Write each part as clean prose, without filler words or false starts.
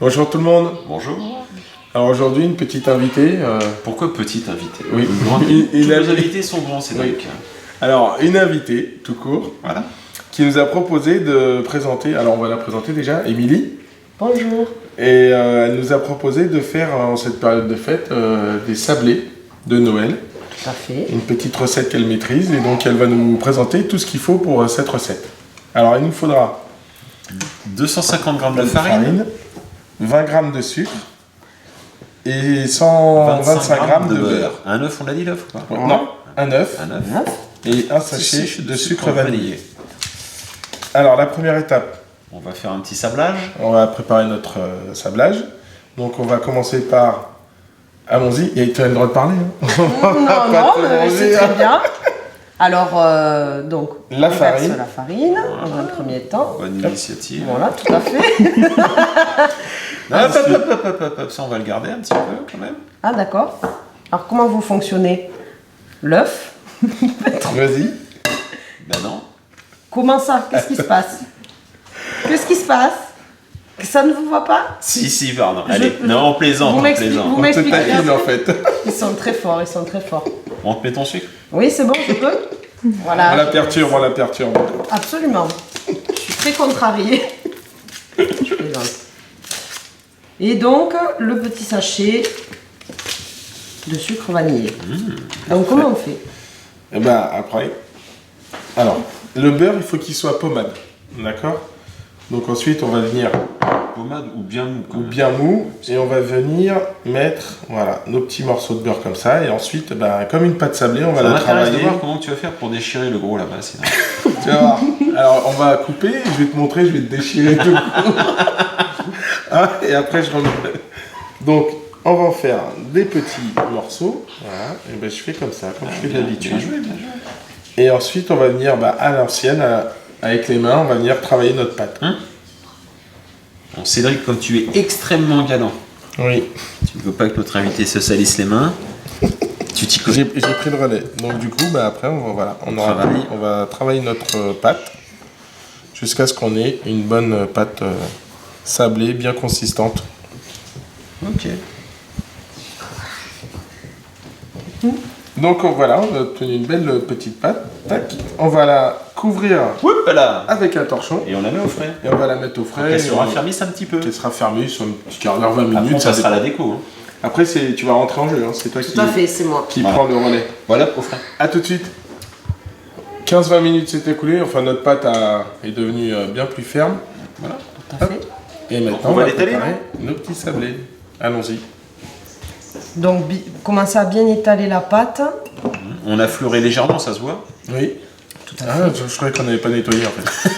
Bonjour tout le monde. Bonjour. Alors aujourd'hui une petite invitée. Pourquoi petite invitée? Oui. Tous les invités sont grands, c'est Oui. donc. Alors une invitée tout court. Voilà. Qui nous a proposé de présenter. Alors on va la présenter déjà. Émilie. Bonjour. Et elle nous a proposé de faire en cette période de fête des sablés de Noël. Tout à fait. Une petite recette qu'elle maîtrise et donc elle va nous présenter tout ce qu'il faut pour cette recette. Alors il nous faudra 250 g de farine, 20 g de sucre et 125 g de beurre. Un œuf, on l'a dit l'œuf ou pas? Non, un œuf Un œuf. et un sachet de sucre vanillé. Alors la première étape, On va faire un petit sablage. on va préparer notre sablage. Donc on va commencer par... Allons-y, tu as le droit de parler. Hein. Non, c'est très bien. Alors, donc, La on farine. verse la farine dans un premier temps. Bonne initiative. Voilà, tout à fait. Hop, ça on va le garder un petit peu quand même. Ah, d'accord. Alors, comment vous fonctionnez? L'œuf. Vas-y. Ben non. Comment ça? Qu'est-ce qui se passe? Qu'est-ce qui se passe? Ça ne vous voit pas? Si, pardon. Allez, non, on plaisante, Vous on plaisante. On te m'expliquez taquine bien. en fait. Ils sont très forts, ils sont très forts. On te met ton sucre? Oui, c'est bon, je peux? Voilà. On la perturbe, on la perturbe. Absolument. Je suis très contrariée. Je plaisante. Et donc, le petit sachet de sucre vanillé. Donc, comment on fait? Et ben après, alors le beurre il faut qu'il soit pommade, d'accord. Donc ensuite on va venir Pommade ou bien mou quand ou même. bien mou et on va venir mettre voilà nos petits morceaux de beurre comme ça et ensuite ben, comme une pâte sablée on va Ça la m'intéresse de travailler. voir comment tu vas faire pour déchirer le gros là-bas. Sinon. Tu vas voir. Alors on va couper, je vais te montrer, je vais te déchirer tout. Hein, et après je remets. Donc on va en faire des petits morceaux, voilà. Et ben je fais comme ça, comme je fais d'habitude. Bien joué, bien joué. Et ensuite, on va venir à l'ancienne, avec les mains, on va venir travailler notre pâte. Bon, Cédric, comme tu es extrêmement galant, Oui. tu ne veux pas que notre invité se salisse les mains, tu t'y connais. J'ai pris le relais. Donc du coup, après, on va travailler notre pâte jusqu'à ce qu'on ait une bonne pâte sablée, bien consistante. Ok. Donc voilà, on a obtenu une belle petite pâte. Tac. On va la couvrir Voilà. avec un torchon Et on la met au frais. et on va la mettre au frais. Elle se Et on- raffermisse un petit peu. Elle sera fermée sur un petit quart d'heure, 20 minutes. Après, ça sera dépend. la déco. Hein. Après, tu vas rentrer en jeu, hein. C'est toi Tout à fait, c'est moi. qui Voilà. prends le relais. Voilà, au frais. A tout de suite. 15-20 minutes s'est écoulé, enfin notre pâte est devenue bien plus ferme. Voilà. Tout à fait. Et maintenant on va l'étaler, préparer nos petits sablés. Allons-y. Donc, commencez à bien étaler la pâte. On a fleuré légèrement, ça se voit. Oui. Tout à Ah, fait. je croyais qu'on n'avait pas nettoyé en fait.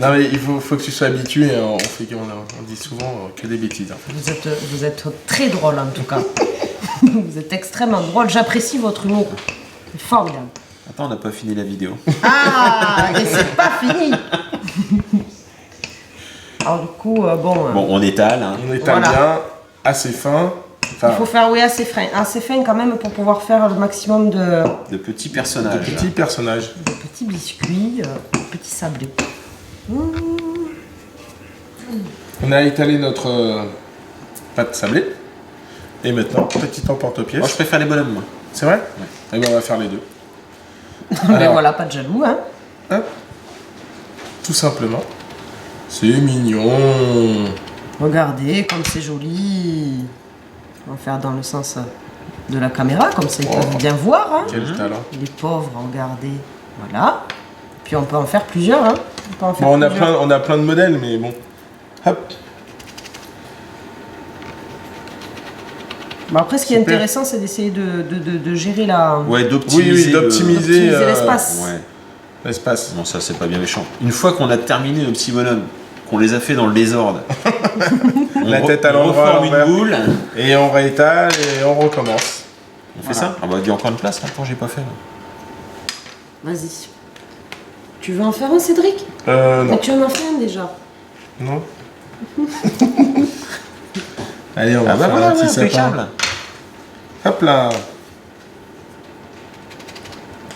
Non mais il faut que tu sois habitué, hein. On dit souvent que des bêtises. En fait. Vous êtes très drôle en tout cas. Vous êtes extrêmement drôle. J'apprécie votre humour. C'est formidable. Attends, on n'a pas fini la vidéo. Ah, et c'est pas fini. Alors du coup, Bon, on étale. Hein. On étale Voilà. bien, assez fin. Enfin, il faut faire assez fin quand même pour pouvoir faire le maximum de De petits de personnages. petits personnages. petits biscuits, petits sablés. On a étalé notre pâte sablée. Et maintenant, petit emporte-pièce. Moi, je préfère les bonhommes, moi. C'est vrai? Eh ben, on va faire les deux. Mais Alors, voilà, pas de jaloux, hein. hop. Tout simplement. C'est mignon. Regardez comme c'est joli. On va faire dans le sens de la caméra, comme ça ils peuvent bien voir. Hein. Quel talent. Les pauvres, regardez. Voilà. Puis on peut en faire plusieurs. Hein. On peut en faire Bon, plusieurs. on a plein de modèles, mais bon. Hop. Bon, après, ce qui est Super. intéressant, c'est d'essayer de gérer la... Ouais, d'optimiser. Oui, d'optimiser l'espace. Ouais. l'espace. Bon, ça, c'est pas bien méchant. Une fois qu'on a terminé nos petits bonhommes, qu'on les a fait dans le désordre, La tête à on l'endroit, à reforme une l'envers. boule. Et on réétale et on recommence. On fait ça? Ah bah, il y a encore une place, là. Attends, j'ai pas fait. Là. Vas-y. Tu veux en faire un, Cédric? Non. Mais tu en as fait un déjà. Non. Allez, on va Ah bah faire voilà, un petit sapin. impeccable. Hop là.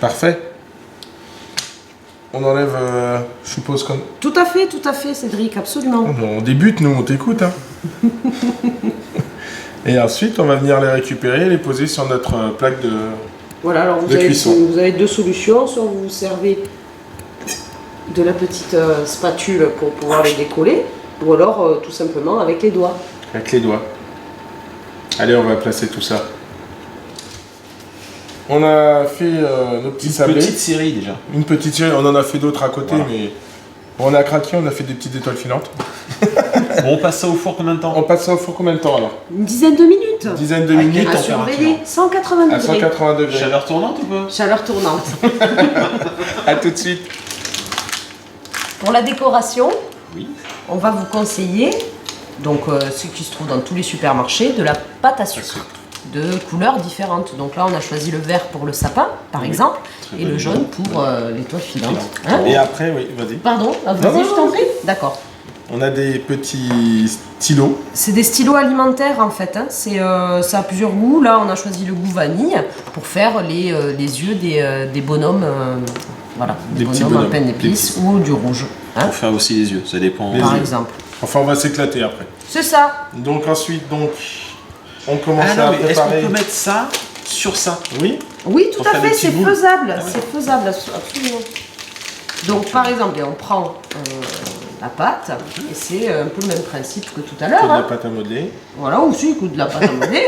Parfait. on enlève, je suppose, comme... Tout à fait, Cédric, absolument. On débute, nous, on t'écoute. Hein. Et ensuite, on va venir les récupérer et les poser sur notre plaque de... Voilà, alors de cuisson. vous avez deux solutions. Soit vous vous servez de la petite spatule pour pouvoir les décoller, ou alors tout simplement avec les doigts. Avec les doigts. Allez, on va placer tout ça. On a fait nos petits Une sablés. petite série déjà. Une petite série, on en a fait d'autres à côté, Voilà. mais on a craqué, on a fait des petites étoiles filantes. Bon, on passe ça au four combien de temps? On passe ça au four combien de temps alors? Une dizaine de minutes. Une dizaine de À minutes quelle À température? surveiller, 180 à degrés. 180 degrés. Chaleur tournante ou pas? Chaleur tournante. À tout de suite. Pour la décoration, Oui. on va vous conseiller, donc ce qui se trouve dans tous les supermarchés, de la pâte à sucre de couleurs différentes. Donc là, on a choisi le vert pour le sapin, par Oui. exemple, Très et bonne le idée. jaune pour l'étoile filante. Hein Et après, oui, vas-y. Pardon, Non, vas-y, non, je t'en non. prie. D'accord. On a des petits stylos. C'est des stylos alimentaires en fait. Hein. Ça a plusieurs goûts. Là, on a choisi le goût vanille pour faire les yeux des bonhommes, voilà, Des petits bonhommes en bonhommes, pain des d'épices ou du rouge, hein, Pour faire aussi les yeux, ça dépend. Les par yeux. exemple. Enfin, on va s'éclater après. C'est ça. Donc ensuite, on commence Ah non, à mais est-ce qu'on préparer. peut mettre ça sur ça? Oui. Oui, tout Pour à faire des fait, petits c'est boules. faisable. Ah ouais. C'est faisable, absolument. Donc, par exemple, on prend la pâte, et c'est un peu le même principe que tout à Que l'heure. de la Hein. pâte à modeler. Voilà, aussi, écoute, de la pâte à modeler.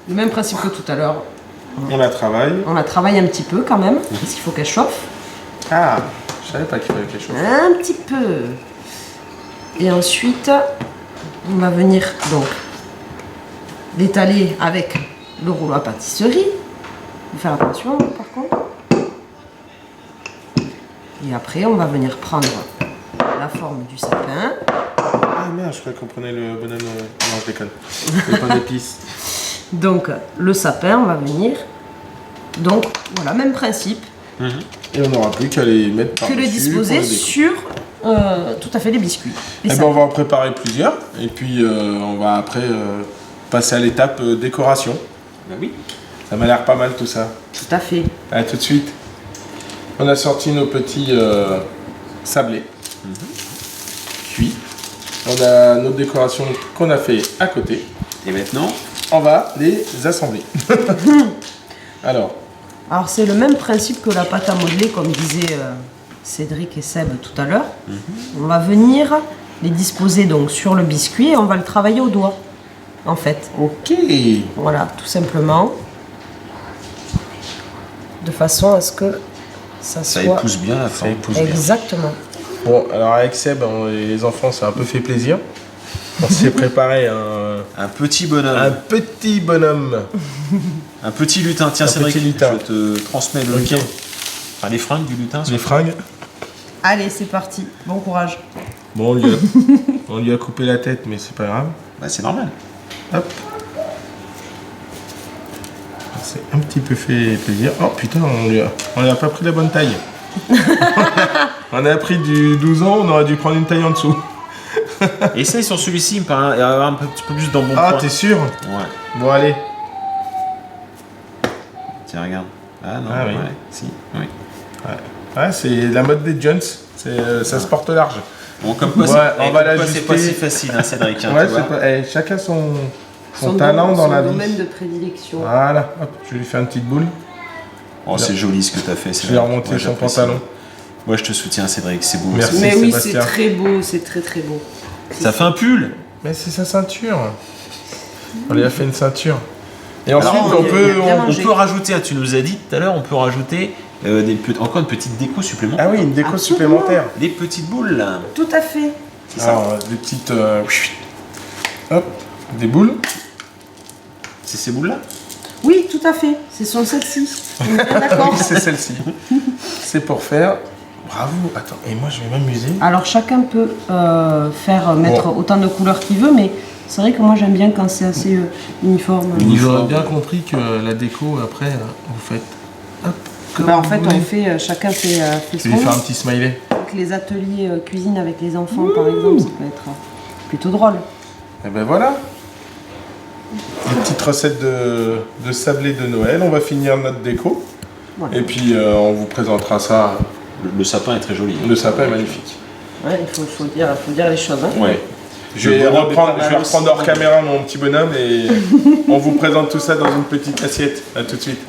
Le même principe que tout à l'heure. On la travaille. On la travaille un petit peu quand même, parce qu'il faut qu'elle chauffe. Ah, je savais pas qu'il fallait quelque chose. Un petit peu. Et ensuite, on va venir donc l'étaler avec le rouleau à pâtisserie. Faut faire attention par contre. Et après, on va venir prendre la forme du sapin. Ah merde, je croyais qu'on prenait le bonhomme. Non, je déconne. Le pain d'épices. Donc, le sapin, on va venir. Donc, voilà, même principe Et on n'aura plus qu'à les mettre que par-dessus le disposer pour les déco. sur tout à fait les biscuits. Les Eh ben, sapins. on va en préparer plusieurs. Et puis, on va après passer à l'étape décoration. Bah oui. Ça m'a l'air pas mal tout ça. Tout à fait. À tout de suite. On a sorti nos petits sablés. Cuits. On a nos décorations qu'on a fait à côté. Et maintenant, On va les assembler. Alors, Alors c'est le même principe que la pâte à modeler, comme disaient Cédric et Seb tout à l'heure. On va venir les disposer donc sur le biscuit et on va le travailler au doigt, en fait. ok. Voilà, tout simplement. De façon à ce que ça ça soit... épouse bien la forme. Exactement. Bon, alors avec Seb, les enfants, ça a un peu fait plaisir. On s'est préparé Un petit bonhomme. un petit bonhomme. Un petit lutin. Tiens, Un Cédric, petit lutin. je te transmets le Ok. lutin. Enfin, les fringues du lutin. Les fringues. Allez, c'est parti. Bon courage. Bon, on lui a coupé la tête, mais c'est pas grave. Bah, c'est normal. Hop. On s'est un petit peu fait plaisir. Oh putain, on lui a pas pris la bonne taille. On a pris du 12 ans, on aurait dû prendre une taille en dessous. Essaye sur celui-ci, il me paraît avoir un petit peu plus d'embonpoint. Ah, t'es sûr? Ouais. Bon, allez. Tiens, regarde. Ah non, Ah oui. ouais. Si, oui. Ouais, c'est la mode des Jones. Ça se porte large. Bon, comme quoi, Ouais, c'est on va comme quoi, c'est pas l'ajuster. si facile, hein, Cédric. Hein, Ouais, tu vois. c'est pas... chacun son talent dans la vie. domaine de prédilection. Voilà, hop, je vais lui faire une petite boule. Oh, c'est joli ce que tu as fait. Je vais remonter son j'apprécie. pantalon. Moi, je te soutiens, Cédric. C'est beau. Merci. Mais oui, c'est Sébastien. très beau, c'est très très beau. Ça fait un pull. Mais c'est sa ceinture. On lui a fait une ceinture. Et Alors, ensuite, il y a bien On mangé. peut rajouter, tu nous as dit tout à l'heure, on peut rajouter encore une petite déco supplémentaire. Ah oui, une déco Absolument. supplémentaire. Des petites boules là. Tout à fait. C'est ça. Alors, des petites... hop, des boules. C'est ces boules là. Oui, tout à fait. Ce sont celles-ci. On est bien d'accord. Oui, c'est celle-ci. C'est pour faire... Bravo. Attends, et moi, je vais m'amuser. Alors chacun peut mettre autant de couleurs qu'il veut, mais c'est vrai que moi j'aime bien quand c'est assez uniforme. Vous aurez bien compris que la déco, après, vous faites... Hop, comme Bah, en vous fait, voulez. chacun fait Je son. vais lui faire un petit smiley. Avec les ateliers cuisine avec les enfants, par exemple, ça peut être plutôt drôle. Et ben voilà. Une petite recette de sablé de Noël. On va finir notre déco. Voilà. Et puis on vous présentera ça Le sapin est très joli. Le sapin est magnifique. Ouais, il faut dire les choses. Hein. Ouais. Je vais reprendre hors caméra mon petit bonhomme et on vous présente tout ça dans une petite assiette. À tout de suite.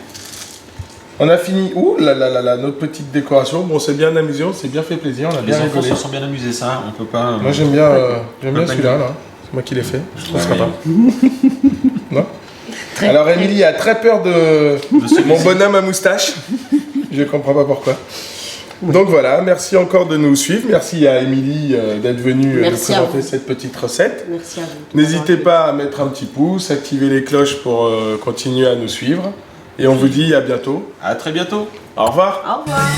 On a fini. Ouh là là là là, notre petite décoration. Bon, c'est bien amusé, on s'est bien fait plaisir, on a Les bien enfants rigolé. se sont bien amusés, ça. On peut pas. Moi j'aime bien celui-là. Là. C'est moi qui l'ai fait. Je trouve ça sympa. Non. Alors Émilie a très peur de mon bonhomme à moustache. Je comprends pas pourquoi. Donc voilà, merci encore de nous suivre. Merci à Émilie d'être venue nous présenter cette petite recette. Merci à vous. N'hésitez pas à mettre un petit pouce, activer les cloches pour continuer à nous suivre. Et on vous dit à bientôt. À très bientôt. Au revoir. Au revoir.